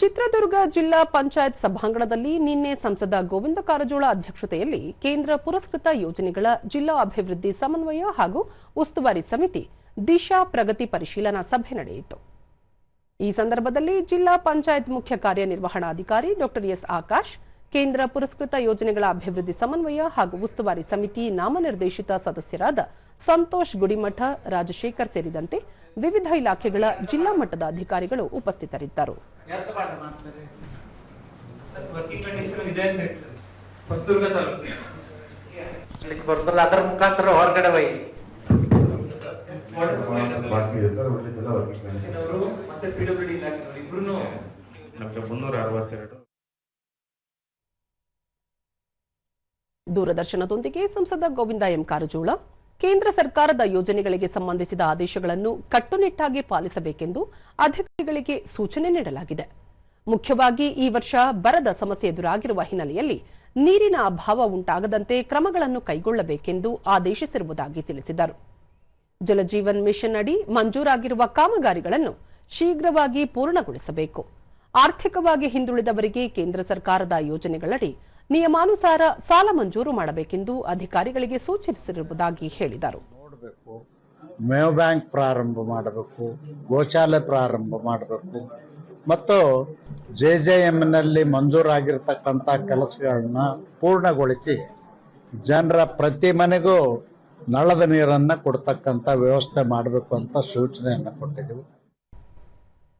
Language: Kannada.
ಚಿತ್ರದುರ್ಗ ಜಿಲ್ಲಾ ಪಂಚಾಯತ್ ಸಭಾಂಗಣದಲ್ಲಿ ನಿನ್ನೆ ಸಂಸದ ಗೋವಿಂದ ಕಾರಜೋಳ ಅಧ್ಯಕ್ಷತೆಯಲ್ಲಿ ಕೇಂದ್ರ ಪುರಸ್ಕೃತ ಯೋಜನೆಗಳ ಜಿಲ್ಲಾ ಅಭಿವೃದ್ಧಿ ಸಮನ್ವಯ ಹಾಗೂ ಉಸ್ತುವಾರಿ ಸಮಿತಿ ದಿಶಾ ಪ್ರಗತಿ ಪರಿಶೀಲನಾ ಸಭೆ ನಡೆಯಿತು. ಈ ಸಂದರ್ಭದಲ್ಲಿ ಜಿಲ್ಲಾ ಪಂಚಾಯತ್ ಮುಖ್ಯ ಕಾರ್ಯನಿರ್ವಹಣಾಧಿಕಾರಿ ಡಾಕ್ಟರ್ ಎಸ್ ಆಕಾಶ್, ಕೇಂದ್ರ ಪುರಸ್ಕೃತ ಯೋಜನೆಗಳ ಅಭಿವೃದ್ಧಿ ಸಮನ್ವಯ ಹಾಗೂ ಉಸ್ತುವಾರಿ ಸಮಿತಿ ನಾಮನಿರ್ದೇಶಿತ ಸದಸ್ಯರಾದ ಸಂತೋಷ್ ಗುಡಿಮಠ, ರಾಜಶೇಖರ್ ಸೇರಿದಂತೆ ವಿವಿಧ ಇಲಾಖೆಗಳ ಜಿಲ್ಲಾ ಮಟ್ಟದ ಅಧಿಕಾರಿಗಳು ಉಪಸ್ಥಿತರಿದ್ದರು. ದೂರದರ್ಶನದೊಂದಿಗೆ ಸಂಸದ ಗೋವಿಂದ ಎಂ ಕಾರಜೋಳ, ಕೇಂದ್ರ ಸರ್ಕಾರದ ಯೋಜನೆಗಳಿಗೆ ಸಂಬಂಧಿಸಿದ ಆದೇಶಗಳನ್ನು ಕಟ್ಟುನಿಟ್ಟಾಗಿ ಪಾಲಿಸಬೇಕೆಂದು ಅಧಿಕಾರಿಗಳಿಗೆ ಸೂಚನೆ ನೀಡಲಾಗಿದೆ. ಮುಖ್ಯವಾಗಿ ಈ ವರ್ಷ ಬರದ ಸಮಸ್ಯೆ ಎದುರಾಗಿರುವ ಹಿನ್ನೆಲೆಯಲ್ಲಿ ನೀರಿನ ಅಭಾವ ಉಂಟಾಗದಂತೆ ಕ್ರಮಗಳನ್ನು ಕೈಗೊಳ್ಳಬೇಕೆಂದು ಆದೇಶಿಸಿರುವುದಾಗಿ ತಿಳಿಸಿದರು. ಜಲಜೀವನ್ ಮಿಷನ್ ಅಡಿ ಮಂಜೂರಾಗಿರುವ ಕಾಮಗಾರಿಗಳನ್ನು ಶೀಘ್ರವಾಗಿ ಪೂರ್ಣಗೊಳಿಸಬೇಕು. ಆರ್ಥಿಕವಾಗಿ ಹಿಂದುಳಿದವರಿಗೆ ಕೇಂದ್ರ ಸರ್ಕಾರದ ಯೋಜನೆಗಳಡಿ ನಿಯಮಾನುಸಾರ ಸಾಲ ಮಂಜೂರು ಮಾಡಬೇಕೆಂದು ಅಧಿಕಾರಿಗಳಿಗೆ ಸೂಚಿಸಿರುವುದಾಗಿ ಹೇಳಿದರು. ಮೇವ್ ಬ್ಯಾಂಕ್ ಪ್ರಾರಂಭ ಮಾಡಬೇಕು, ಗೋಶಾಲೆ ಪ್ರಾರಂಭ ಮಾಡಬೇಕು ಮತ್ತು ಜೆಜೆಎಂನಲ್ಲಿ ಮಂಜೂರಾಗಿರ್ತಕ್ಕಂಥ ಕೆಲಸಗಳನ್ನ ಪೂರ್ಣಗೊಳಿಸಿ ಜನರ ಪ್ರತಿ ಮನೆಗೂ ನಳದ ನೀರನ್ನು ಕೊಡ್ತಕ್ಕಂಥ ವ್ಯವಸ್ಥೆ ಮಾಡಬೇಕು ಅಂತ ಸೂಚನೆಯನ್ನು ಕೊಟ್ಟಿದ್ದೀವಿ.